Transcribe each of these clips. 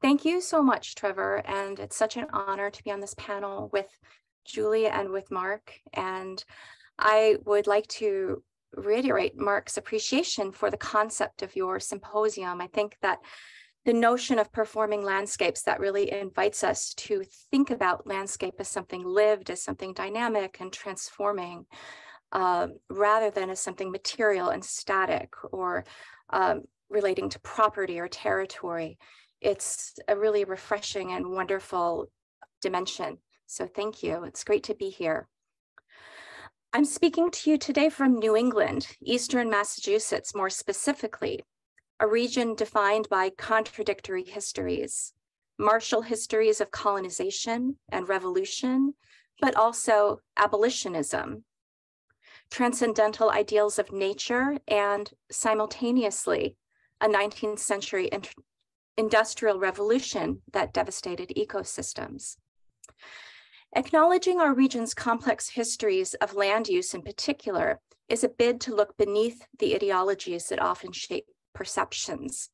Thank you so much, Trevor. And it's such an honor to be on this panel with Julie and with Mark. And I would like to reiterate Mark's appreciation for the concept of your symposium. I think that the notion of performing landscapes that really invites us to think about landscape as something lived, as something dynamic and transforming, rather than as something material and static or relating to property or territory. It's a really refreshing and wonderful dimension. So thank you. It's great to be here. I'm speaking to you today from New England, Eastern Massachusetts, more specifically, a region defined by contradictory histories, martial histories of colonization and revolution, but also abolitionism, transcendental ideals of nature, and simultaneously, a 19th century industrial revolution that devastated ecosystems. Acknowledging our region's complex histories of land use in particular is a bid to look beneath the ideologies that often shape perceptions,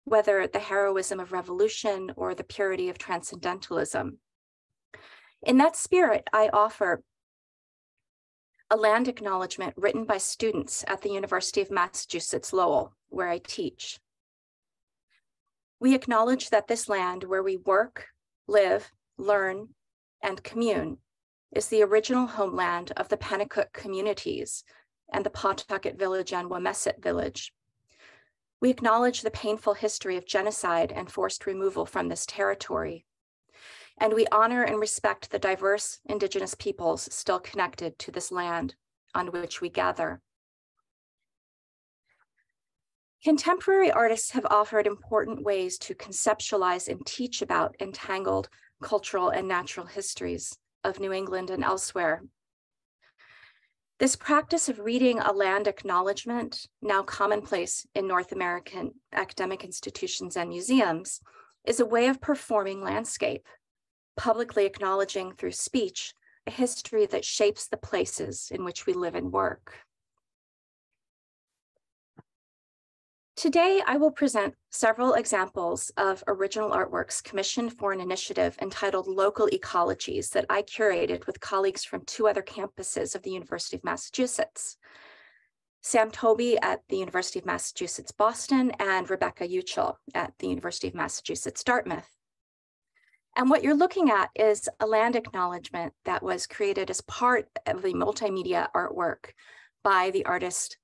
whether the heroism of revolution or the purity of transcendentalism. In that spirit, I offer a land acknowledgement written by students at the University of Massachusetts, Lowell, where I teach. We acknowledge that this land where we work, live, learn, and commune is the original homeland of the Pennacook communities and the Pawtucket Village and Wamesit Village. We acknowledge the painful history of genocide and forced removal from this territory. And we honor and respect the diverse Indigenous peoples still connected to this land on which we gather. Contemporary artists have offered important ways to conceptualize and teach about entangled cultural and natural histories of New England and elsewhere. This practice of reading a land acknowledgement, now commonplace in North American academic institutions and museums, is a way of performing landscape, publicly acknowledging through speech a history that shapes the places in which we live and work. Today, I will present several examples of original artworks commissioned for an initiative entitled Local Ecologies that I curated with colleagues from 2 other campuses of the University of Massachusetts, Sam Toby at the University of Massachusetts, Boston, and Rebecca Ukeles at the University of Massachusetts, Dartmouth. And what you're looking at is a land acknowledgement that was created as part of the multimedia artwork by the artists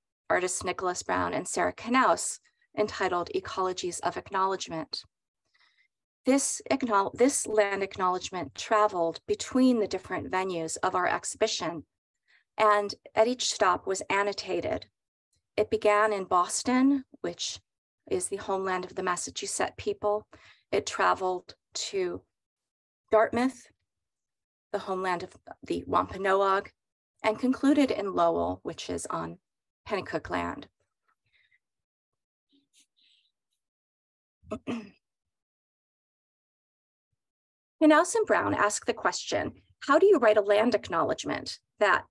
Nicholas Brown and Sarah Knaus, entitled Ecologies of Acknowledgement. This land acknowledgement traveled between the different venues of our exhibition, and at each stop was annotated. It began in Boston, which is the homeland of the Massachusetts people. It traveled to Dartmouth, the homeland of the Wampanoag, and concluded in Lowell, which is on Pennacook land. Knaus and Brown ask the question, how do you write a land acknowledgement that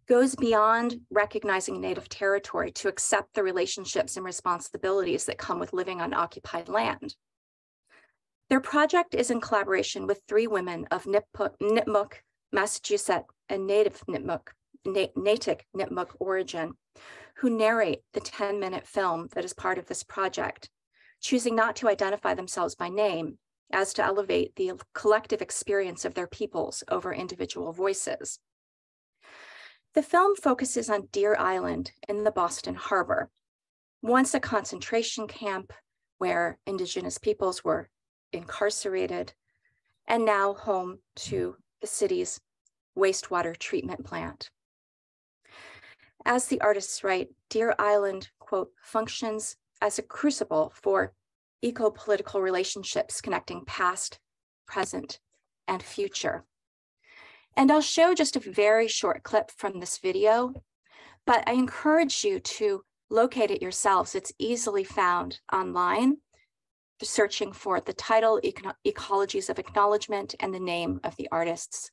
goes beyond recognizing native territory to accept the relationships and responsibilities that come with living on occupied land? Their project is in collaboration with 3 women of Nipmuc, Massachusetts, and native Natick Nipmuc origin, who narrate the 10-minute film that is part of this project, choosing not to identify themselves by name as to elevate the collective experience of their peoples over individual voices. The film focuses on Deer Island in the Boston Harbor, once a concentration camp where Indigenous peoples were incarcerated, and now home to the city's wastewater treatment plant. As the artists write, Deer Island, quote, functions as a crucible for eco-political relationships connecting past, present, and future. And I'll show just a very short clip from this video, but I encourage you to locate it yourselves. It's easily found online, searching for the title, Ecologies of Acknowledgement, and the name of the artists,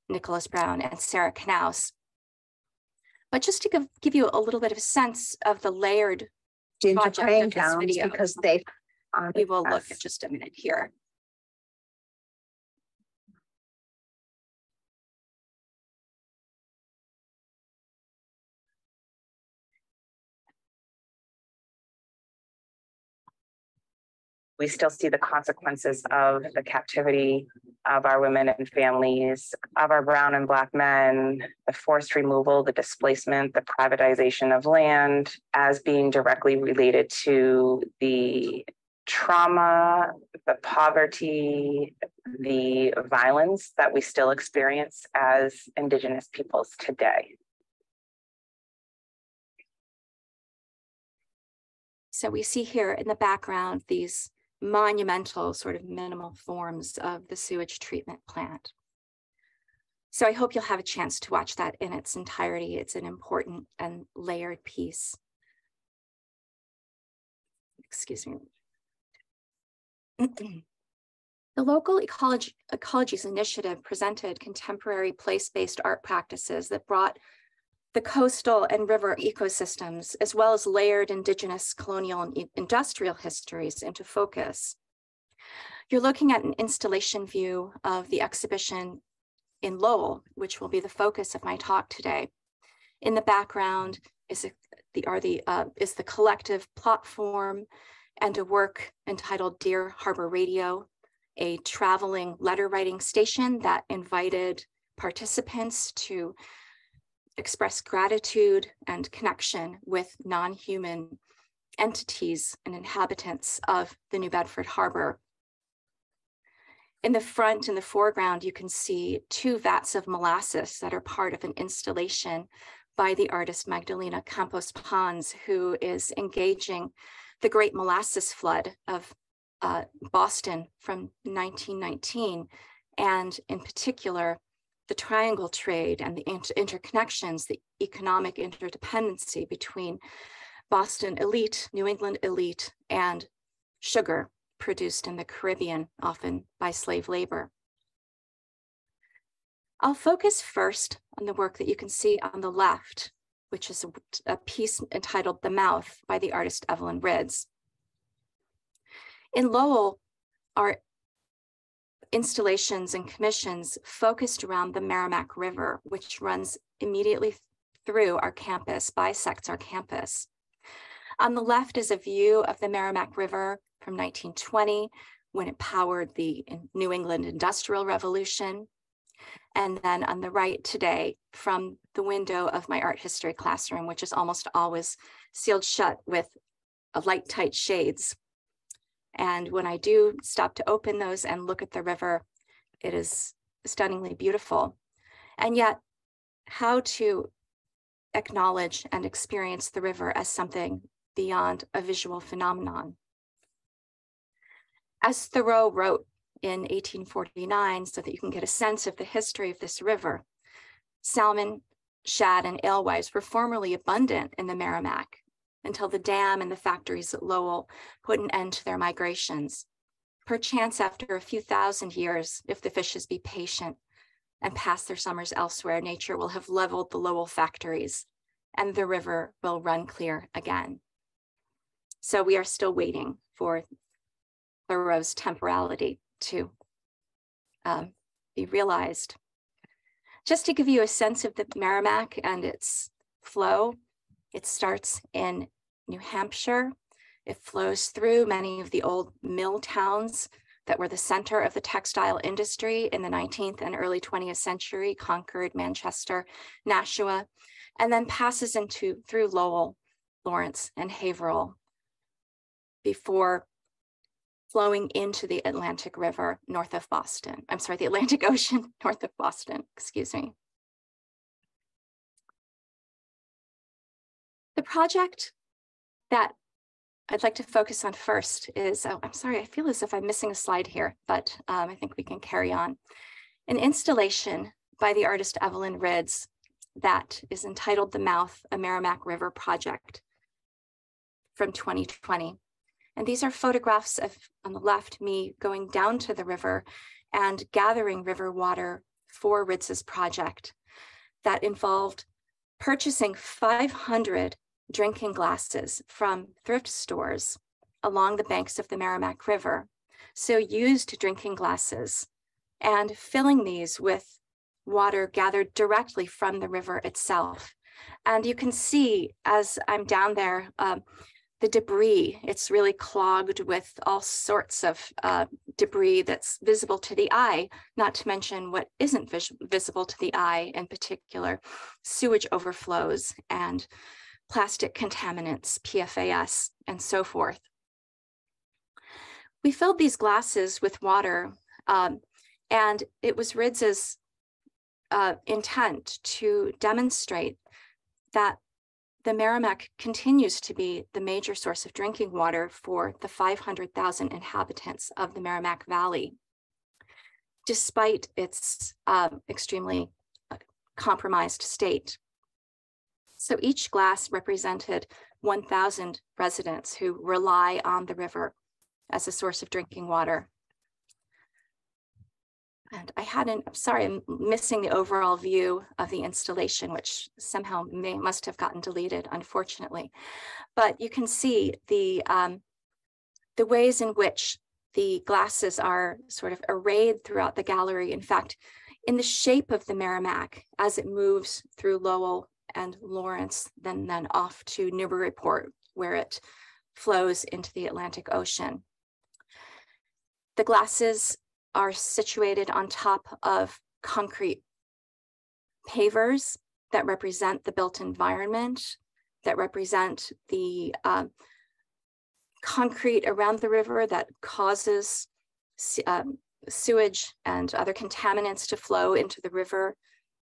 Nicholas Brown and Sarah Knaus. But just to give you a little bit of a sense of the layered project of this video. Because they we will look at just a minute here. We still see the consequences of the captivity of our women and families, of our brown and Black men, the forced removal, the displacement, the privatization of land as being directly related to the trauma, the poverty, the violence that we still experience as Indigenous peoples today. So we see here in the background these monumental sort of minimal forms of the sewage treatment plant. So I hope you'll have a chance to watch that in its entirety. It's an important and layered piece. Excuse me. The local Ecologies initiative presented contemporary place-based art practices that brought the coastal and river ecosystems, as well as layered Indigenous, colonial, and industrial histories into focus. You're looking at an installation view of the exhibition in Lowell, which will be the focus of my talk today. In the background is the collective platform and a work entitled Dear Harbor Radio, a traveling letter writing station that invited participants to express gratitude and connection with non-human entities and inhabitants of the New Bedford Harbor. In the front, in the foreground, you can see 2 vats of molasses that are part of an installation by the artist Magdalena Campos Pons, who is engaging the Great Molasses Flood of Boston from 1919, and in particular, the triangle trade and the interconnections, the economic interdependency between Boston elite, New England elite, and sugar produced in the Caribbean, often by slave labor. I'll focus first on the work that you can see on the left, which is a piece entitled The Mouth by the artist Evelyn Ridds. In Lowell, our installations and commissions focused around the Merrimack River, which runs immediately through our campus, bisects our campus. On the left is a view of the Merrimack River from 1920, when it powered the New England Industrial Revolution. And then on the right today, from the window of my art history classroom, which is almost always sealed shut with light tight shades. And when I do stop to open those and look at the river, it is stunningly beautiful. And yet, how to acknowledge and experience the river as something beyond a visual phenomenon. As Thoreau wrote in 1849, so that you can get a sense of the history of this river, salmon, shad, and alewives were formerly abundant in the Merrimack, until the dam and the factories at Lowell put an end to their migrations. Perchance after a few thousand years, if the fishes be patient and pass their summers elsewhere, nature will have leveled the Lowell factories and the river will run clear again. So we are still waiting for Thoreau's temporality to be realized. Just to give you a sense of the Merrimack and its flow, it starts in New Hampshire. It flows through many of the old mill towns that were the center of the textile industry in the 19th and early 20th century, Concord, Manchester, Nashua, and then passes through Lowell, Lawrence, and Haverhill before flowing into the Atlantic River north of Boston. I'm sorry, the Atlantic Ocean north of Boston, excuse me. The project that I'd like to focus on first is, oh, I'm sorry, I feel as if I'm missing a slide here, but I think we can carry on. An installation by the artist Evelyn Ridds that is entitled The Mouth, a Merrimack River Project from 2020. And these are photographs of, on the left, me going down to the river and gathering river water for Ridds's project that involved purchasing 500 drinking glasses from thrift stores along the banks of the Merrimack River, so used drinking glasses, and filling these with water gathered directly from the river itself. And you can see as I'm down there, the debris, it's really clogged with all sorts of debris that's visible to the eye, not to mention what isn't visible to the eye, in particular, sewage overflows and plastic contaminants, PFAS, and so forth. We filled these glasses with water, and it was RIDS's intent to demonstrate that the Merrimack continues to be the major source of drinking water for the 500,000 inhabitants of the Merrimack Valley, despite its extremely compromised state. So each glass represented 1,000 residents who rely on the river as a source of drinking water. And I'm sorry, I'm missing the overall view of the installation, which somehow must have gotten deleted, unfortunately. But you can see the ways in which the glasses are sort of arrayed throughout the gallery. In fact, in the shape of the Merrimack as it moves through Lowell and Lawrence, then off to Newburyport, where it flows into the Atlantic Ocean. The glasses are situated on top of concrete pavers that represent the built environment, that represent the concrete around the river that causes sewage and other contaminants to flow into the river,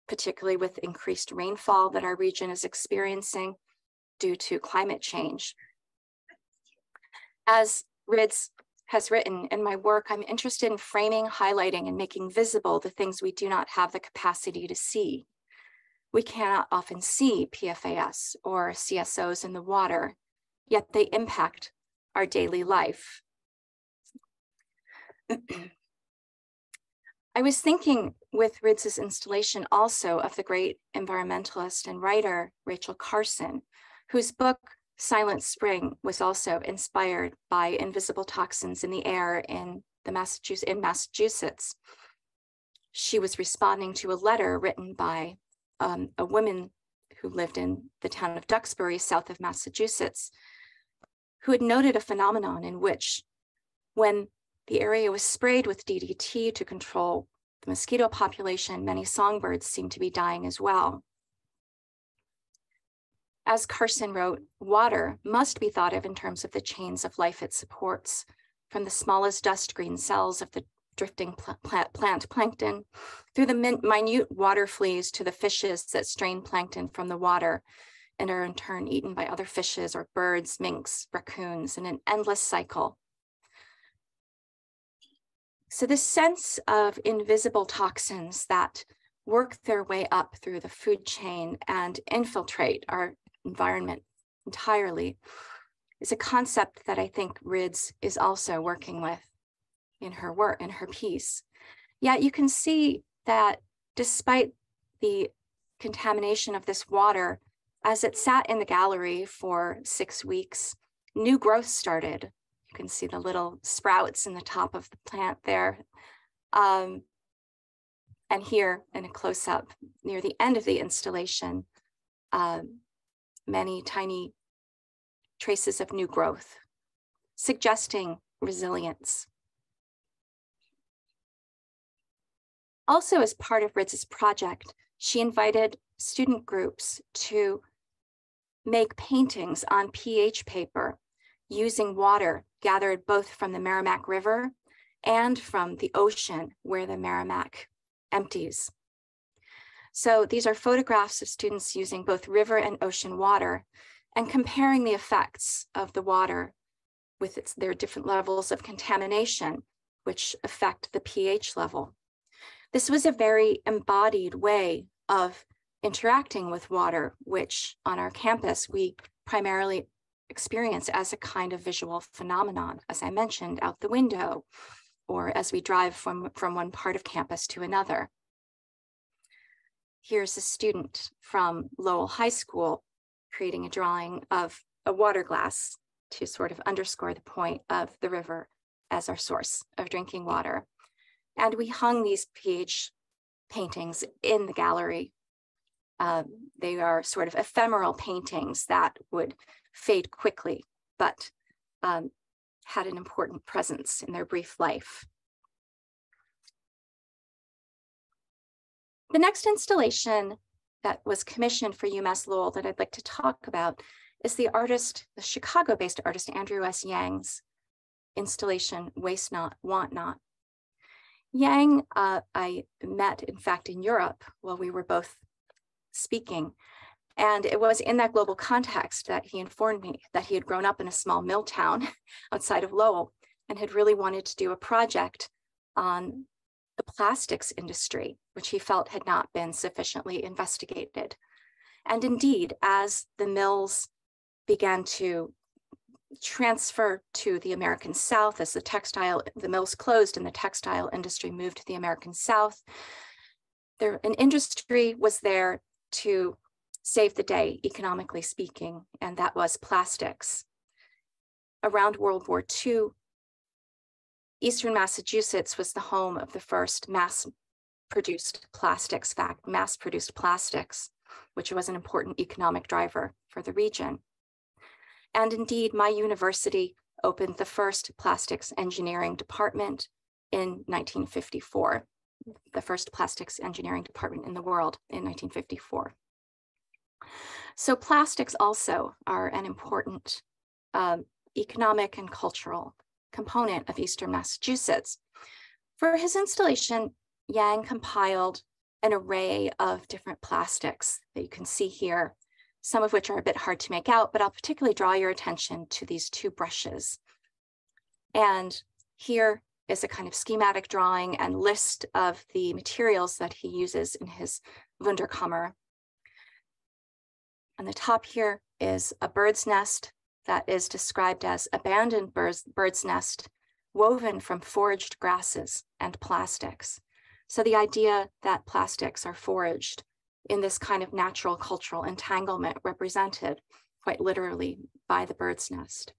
particularly with increased rainfall that our region is experiencing due to climate change. As RIDS has written in my work, I'm interested in framing, highlighting, and making visible the things we do not have the capacity to see. We cannot often see PFAS or CSOs in the water, yet they impact our daily life. I was thinking with RIDS's installation also of the great environmentalist and writer, Rachel Carson, whose book, Silent Spring, was also inspired by invisible toxins in the air in Massachusetts. She was responding to a letter written by a woman who lived in the town of Duxbury, south of Massachusetts, who had noted a phenomenon in which, when the area was sprayed with DDT to control the mosquito population, many songbirds seemed to be dying as well. As Carson wrote, water must be thought of in terms of the chains of life it supports, from the smallest dust green cells of the drifting plant plankton, through the minute water fleas to the fishes that strain plankton from the water and are in turn eaten by other fishes or birds, minks, raccoons, in an endless cycle. So this sense of invisible toxins that work their way up through the food chain and infiltrate our environment entirely is a concept that I think RIDS is also working with in her work, in her piece. Yet you can see that despite the contamination of this water, as it sat in the gallery for 6 weeks, new growth started. You can see the little sprouts in the top of the plant there. And here in a close-up near the end of the installation, many tiny traces of new growth, suggesting resilience. Also, as part of RIDS's project, she invited student groups to make paintings on pH paper using water gathered both from the Merrimack River and from the ocean where the Merrimack empties. So these are photographs of students using both river and ocean water and comparing the effects of the water with their different levels of contamination, which affect the pH level. This was a very embodied way of interacting with water, which on our campus, we primarily experience as a kind of visual phenomenon, as I mentioned, out the window, or as we drive from one part of campus to another. Here's a student from Lowell High School creating a drawing of a water glass to sort of underscore the point of the river as our source of drinking water. And we hung these pH paintings in the gallery. They are sort of ephemeral paintings that would fade quickly, but had an important presence in their brief life. The next installation that was commissioned for UMass Lowell that I'd like to talk about is the Chicago-based artist Andrew S. Yang's installation, Waste Not, Want Not. Yang, I met, in fact, in Europe while we were both speaking. And it was in that global context that he informed me that he had grown up in a small mill town outside of Lowell and had really wanted to do a project on the plastics industry, which he felt had not been sufficiently investigated. And indeed, as the mills began to transfer to the American South, as the mills closed and the textile industry moved to the American South, an industry was there to save the day, economically speaking, and that was plastics. Around World War II, Eastern Massachusetts was the home of the first mass-produced plastics, which was an important economic driver for the region. And indeed, my university opened the first plastics engineering department in 1954, the first plastics engineering department in the world in 1954. So plastics also are an important economic and cultural component of Eastern Massachusetts. For his installation, Yang compiled an array of different plastics that you can see here, some of which are a bit hard to make out, but I'll particularly draw your attention to these two brushes. And here is a kind of schematic drawing and list of the materials that he uses in his Wunderkammer. On the top here is a bird's nest that is described as abandoned bird's nest woven from foraged grasses and plastics. So the idea that plastics are foraged in this kind of natural cultural entanglement represented quite literally by the bird's nest.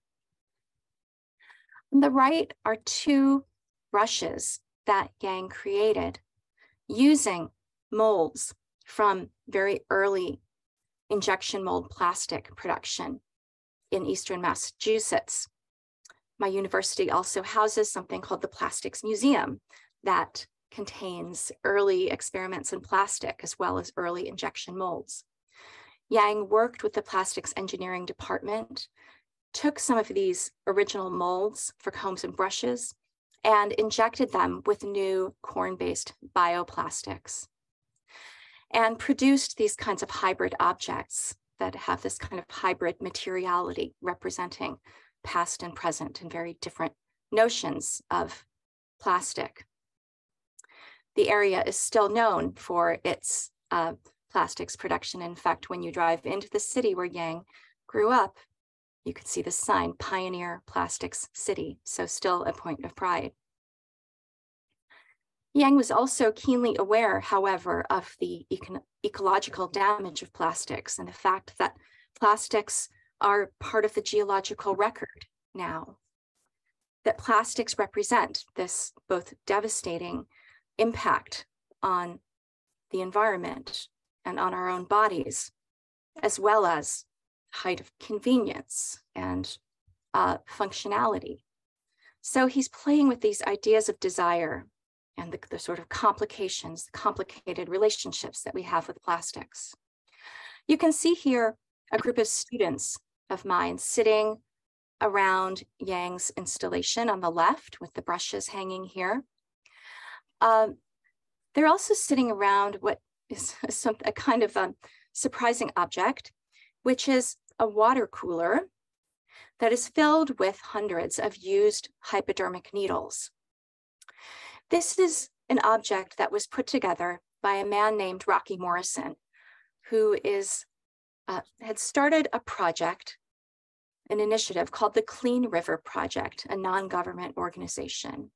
On the right are two brushes that Yang created using molds from very early injection mold plastic production in Eastern Massachusetts. My university also houses something called the Plastics Museum that contains early experiments in plastic as well as early injection molds. Yang worked with the plastics engineering department, took some of these original molds for combs and brushes, and injected them with new corn-based bioplastics, and produced these kinds of hybrid objects that have this kind of hybrid materiality representing past and present and very different notions of plastic. The area is still known for its plastics production. In fact, when you drive into the city where Yang grew up, you could see the sign, Pioneer Plastics City, so still a point of pride. Yang was also keenly aware, however, of the ecological damage of plastics and the fact that plastics are part of the geological record now, that plastics represent this both devastating impact on the environment and on our own bodies, as well as height of convenience and functionality. So he's playing with these ideas of desire and the sort of complications, the complicated relationships that we have with plastics. You can see here a group of students of mine sitting around Yang's installation on the left with the brushes hanging here. They're also sitting around what is a kind of surprising object, which is a water cooler that is filled with hundreds of used hypodermic needles. This is an object that was put together by a man named Rocky Morrison, who had started a project, an initiative called the Clean River Project, a non-government organization.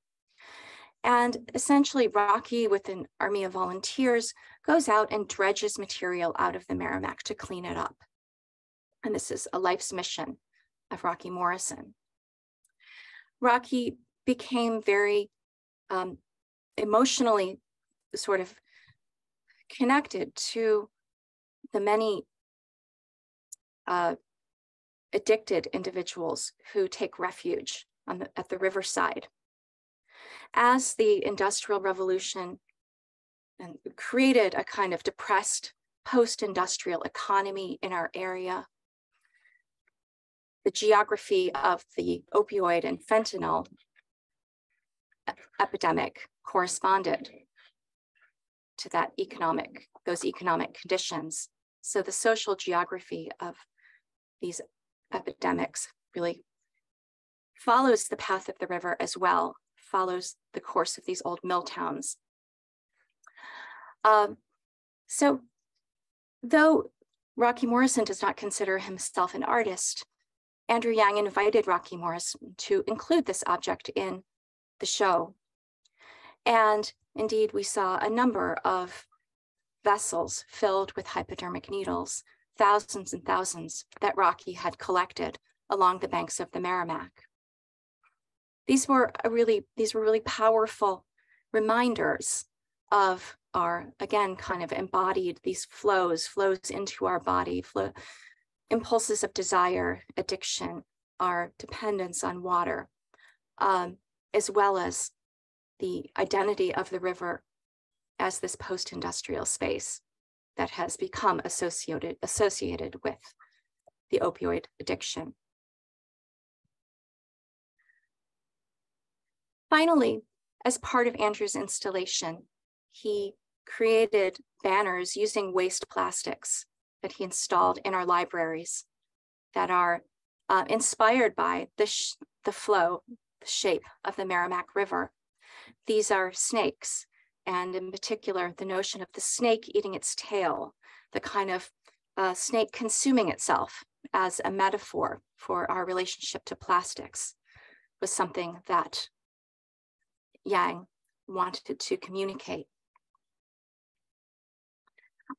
And essentially, Rocky, with an army of volunteers, goes out and dredges material out of the Merrimack to clean it up. And this is a life's mission of Rocky Morrison. Rocky became very emotionally sort of connected to the many addicted individuals who take refuge at the riverside. As the Industrial Revolution created a kind of depressed post-industrial economy in our area, the geography of the opioid and fentanyl epidemic corresponded to those economic conditions. So the social geography of these epidemics really follows the path of the river as well, follows the course of these old mill towns. So though Rocky Morrison does not consider himself an artist, Andrew Yang invited Rocky Morrison to include this object in the show. And indeed, we saw a number of vessels filled with hypodermic needles, thousands and thousands that Rocky had collected along the banks of the Merrimack. These were really powerful reminders of our, again, kind of embodied these flows into our body, impulses of desire, addiction, our dependence on water, as well as the identity of the river as this post-industrial space that has become associated with the opioid addiction. Finally, as part of Andrew's installation, he created banners using waste plastics that he installed in our libraries that are inspired by the shape of the Merrimack River. These are snakes, and in particular, the notion of the snake eating its tail, the kind of snake consuming itself as a metaphor for our relationship to plastics was something that Yang wanted to communicate.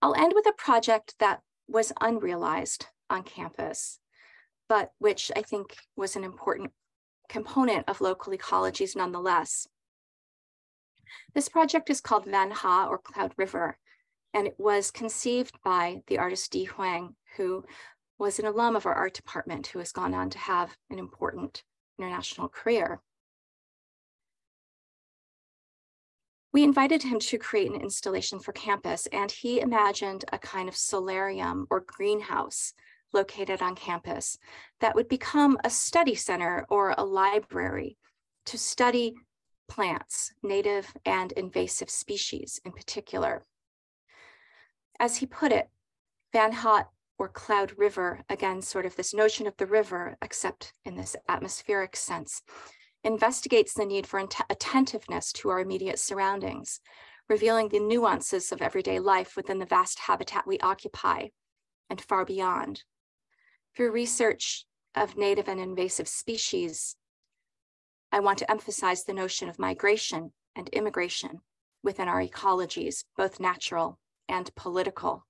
I'll end with a project that was unrealized on campus, but which I think was an important component of local ecologies nonetheless. This project is called Van Ha, or Cloud River, and it was conceived by the artist Di Huang, who was an alum of our art department, who has gone on to have an important international career. We invited him to create an installation for campus, and he imagined a kind of solarium or greenhouse located on campus that would become a study center or a library to study plants, native and invasive species in particular. As he put it, Van Ha, or Cloud River, again, sort of this notion of the river, except in this atmospheric sense, investigates the need for attentiveness to our immediate surroundings, revealing the nuances of everyday life within the vast habitat we occupy and far beyond. Through research of native and invasive species, I want to emphasize the notion of migration and immigration within our ecologies, both natural and political.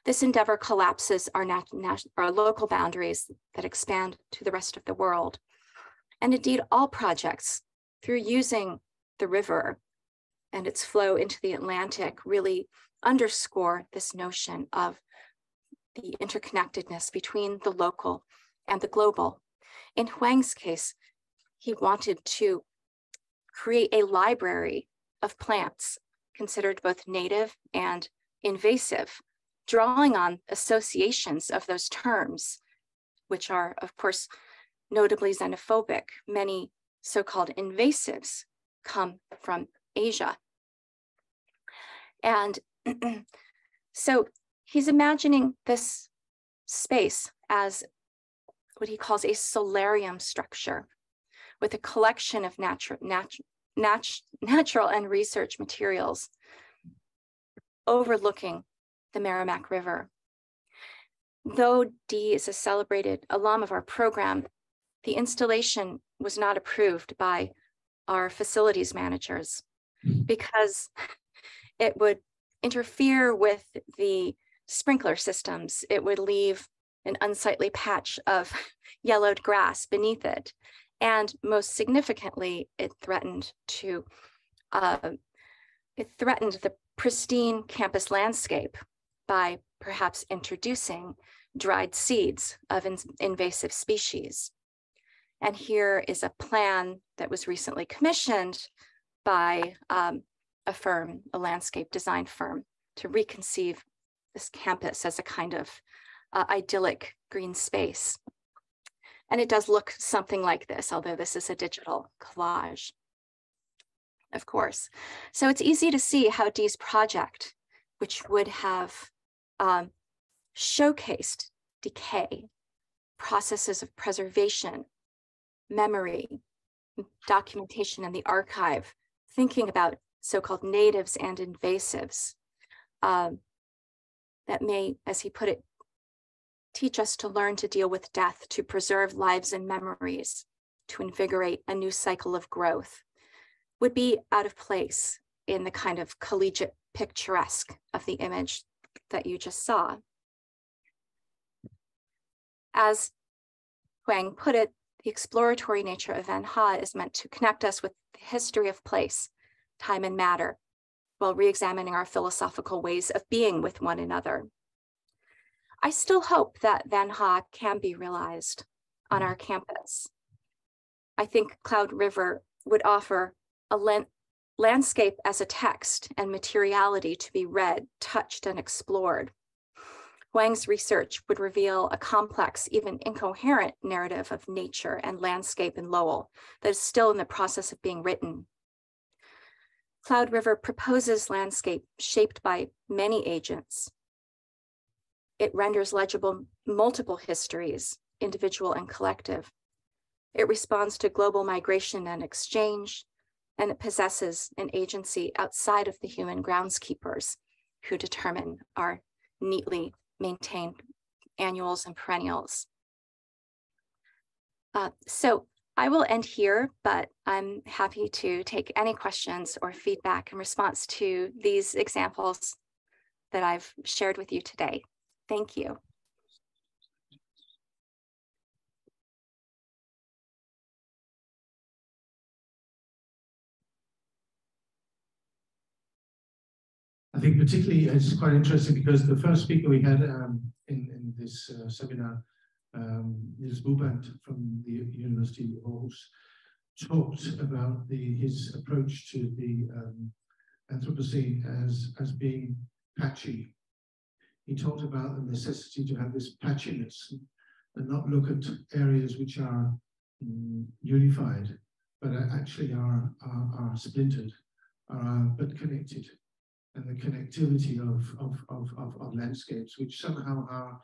This endeavor collapses our local boundaries that expand to the rest of the world. And indeed, all projects, through using the river and its flow into the Atlantic, really underscore this notion of the interconnectedness between the local and the global. In Huang's case, he wanted to create a library of plants considered both native and invasive, drawing on associations of those terms, which are, of course, notably xenophobic. Many so-called invasives come from Asia. And so he's imagining this space as what he calls a solarium structure with a collection of natural and research materials overlooking the Merrimack River. Though Dee is a celebrated alum of our program, the installation was not approved by our facilities managers because it would interfere with the sprinkler systems. It would leave an unsightly patch of yellowed grass beneath it. And most significantly, it threatened the pristine campus landscape by perhaps introducing dried seeds of invasive species. And here is a plan that was recently commissioned by a landscape design firm, to reconceive this campus as a kind of idyllic green space. And it does look something like this, although this is a digital collage, of course. So it's easy to see how Dee's project, which would have showcased decay, processes of preservation, memory, documentation in the archive, thinking about so-called natives and invasives, that may, as he put it, teach us to learn to deal with death, to preserve lives and memories, to invigorate a new cycle of growth, would be out of place in the kind of collegiate picturesque of the image that you just saw. As Huang put it, the exploratory nature of Van Ha is meant to connect us with the history of place, time and matter, while re-examining our philosophical ways of being with one another. I still hope that Van Ha can be realized on our campus. I think Cloud River would offer a landscape as a text and materiality to be read, touched, and explored. Huang's research would reveal a complex, even incoherent narrative of nature and landscape in Lowell that is still in the process of being written. Cloud River proposes landscape shaped by many agents. It renders legible multiple histories, individual and collective. It responds to global migration and exchange, and it possesses an agency outside of the human groundskeepers who determine our neatly maintained annuals and perennials. So I will end here, but I'm happy to take any questions or feedback in response to these examples that I've shared with you today. Thank you. I think particularly it's quite interesting because the first speaker we had in this seminar, Niels Bubant from the University of Aarhus, talked about his approach to the Anthropocene as being patchy. He talked about the necessity to have this patchiness and not look at areas which are unified, but actually are splintered, but connected. And the connectivity of landscapes, which somehow are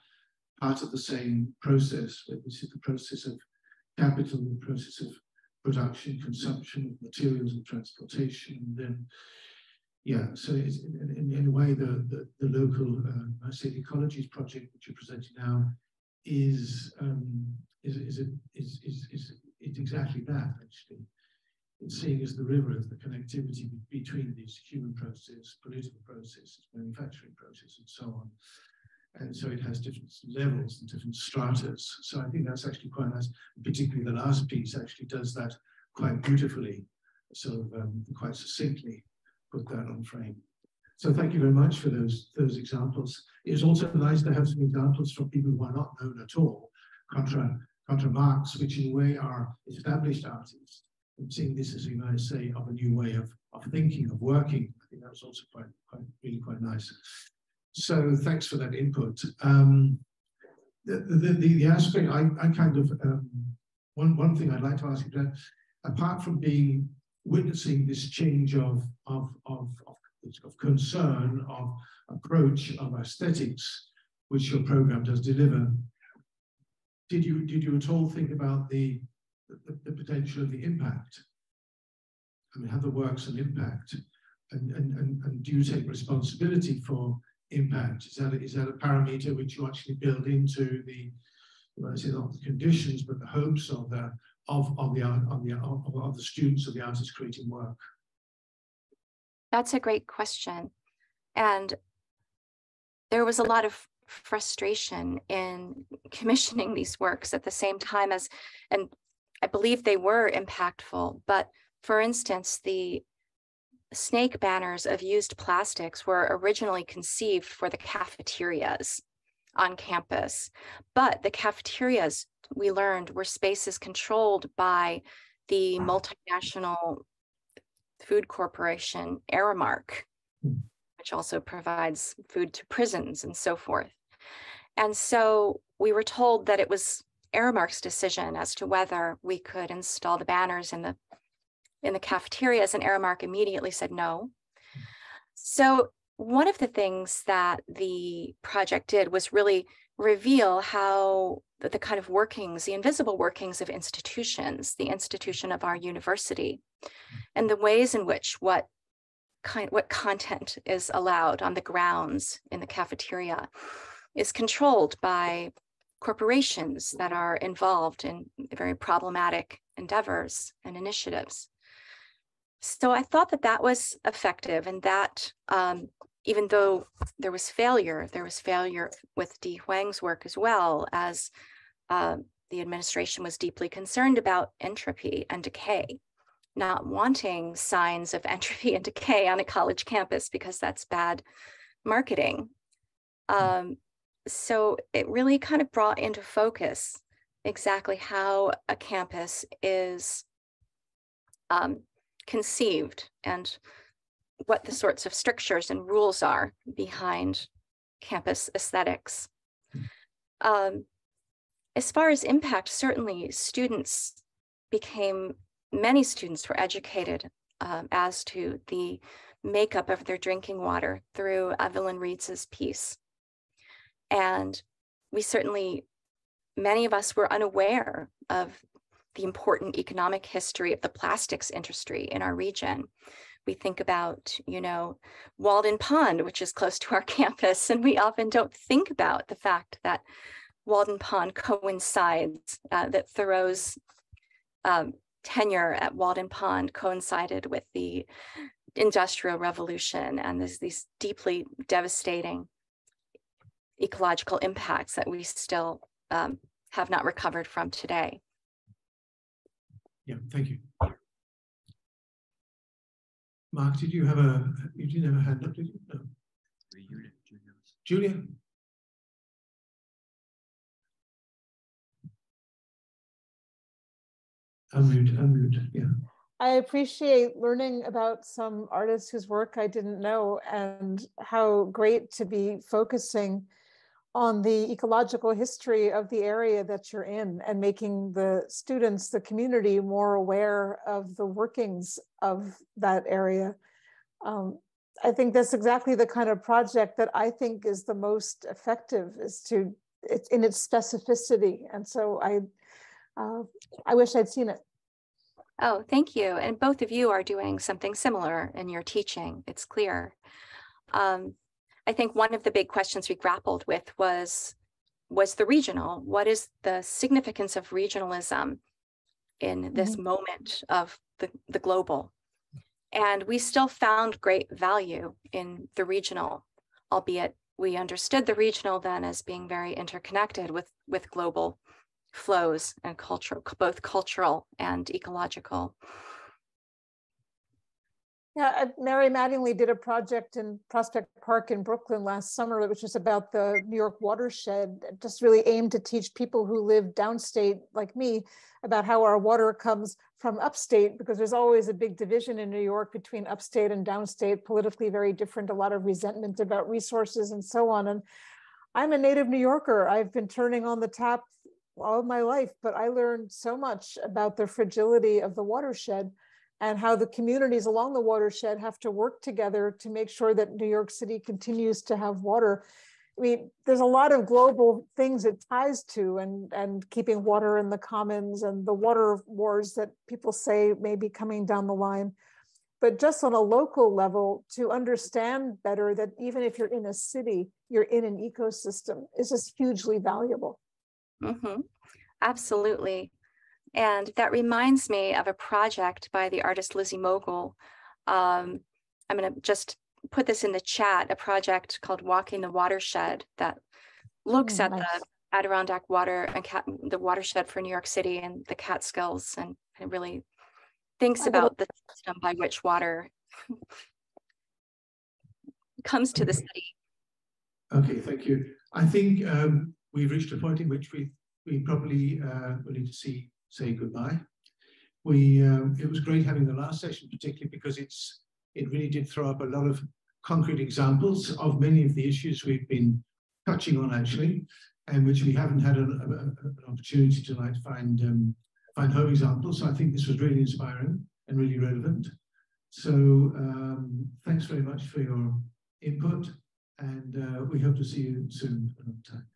part of the same process. This is the process of capital, the process of production, consumption of materials and transportation. And then, yeah, so it's in a way, the local, I say, Ecologies project, which you're presenting now, is exactly that, actually. It's seeing as the river as the connectivity between these human processes, political processes, manufacturing processes, and so on. And so it has different levels and different stratas. So I think that's actually quite nice. Particularly the last piece actually does that quite beautifully, so quite succinctly put that on frame. So thank you very much for those examples. It's also nice to have some examples from people who are not known at all, contra Marx, which in a way are established artists. And seeing this as, you might say, of a new way of thinking, of working. I think that was also really quite nice. So thanks for that input. The aspect I kind of one thing I'd like to ask you that, apart from witnessing this change of concern, of approach, of aesthetics, which your program does deliver, did you at all think about the potential of the impact? I mean, have the works an impact, and do you take responsibility for impact? Is that a parameter which you actually build into the, well, I say not the conditions, but the hopes of the students, of the artists creating work? That's a great question, and there was a lot of frustration in commissioning these works at the same time as, and I believe they were impactful, but for instance, the snake banners of used plastics were originally conceived for the cafeterias on campus, but the cafeterias, we learned, were spaces controlled by the multinational food corporation Aramark, which also provides food to prisons and so forth. And so we were told that it was Aramark's decision as to whether we could install the banners in the cafeterias, and Aramark immediately said no. So one of the things that the project did was really reveal how the kind of workings, the invisible workings of institutions, the institution of our university, and the ways in which what content is allowed on the grounds in the cafeteria is controlled by corporations that are involved in very problematic endeavors and initiatives. So I thought that that was effective, and that even though there was failure with Di Huang's work as well, as the administration was deeply concerned about entropy and decay, not wanting signs of entropy and decay on a college campus because that's bad marketing. So it really kind of brought into focus exactly how a campus is conceived and what the sorts of strictures and rules are behind campus aesthetics. As far as impact, certainly many students were educated as to the makeup of their drinking water through Evelyn Reed's piece. And many of us were unaware of the important economic history of the plastics industry in our region. We think about, Walden Pond, which is close to our campus, and we often don't think about the fact that Walden Pond coincides, that Thoreau's tenure at Walden Pond coincided with the Industrial Revolution, and there's these deeply devastating ecological impacts that we still have not recovered from today. Yeah, thank you. Mark, you didn't have a hand up, did you? No. Julia? Unmute, yeah. I appreciate learning about some artists whose work I didn't know, and how great to be focusing on the ecological history of the area that you're in and making the students, the community, more aware of the workings of that area. I think that's exactly the kind of project that I think is the most effective, it's in its specificity. And so I wish I'd seen it. Oh, thank you. And both of you are doing something similar in your teaching, it's clear. I think one of the big questions we grappled with was the regional. What is the significance of regionalism in this moment of the global? And we still found great value in the regional, albeit we understood the regional then as being very interconnected with global flows and both cultural and ecological. Yeah, Mary Mattingly did a project in Prospect Park in Brooklyn last summer, which was about the New York watershed, just really aimed to teach people who live downstate like me about how our water comes from upstate, because there's always a big division in New York between upstate and downstate, politically very different, a lot of resentment about resources and so on. And I'm a native New Yorker. I've been turning on the tap all of my life, but I learned so much about the fragility of the watershed and how the communities along the watershed have to work together to make sure that New York City continues to have water. I mean, there's a lot of global things it ties to, and keeping water in the commons and the water wars that people say may be coming down the line. But just on a local level, to understand better that even if you're in a city, you're in an ecosystem is just hugely valuable. Mm-hmm. Absolutely. And that reminds me of a project by the artist Lizzie Mogul. I'm going to just put this in the chat, a project called Walking the Watershed that looks at nice. the Adirondack water and the watershed for New York City and the Catskills, and really thinks about the system by which water comes to the city. Okay, thank you. I think we've reached a point in which we probably will need to say goodbye. It was great having the last session, particularly because it really did throw up a lot of concrete examples of many of the issues we've been touching on actually, and which we haven't had an opportunity tonight to find home examples. So I think this was really inspiring and really relevant. So thanks very much for your input, and we hope to see you soon another time.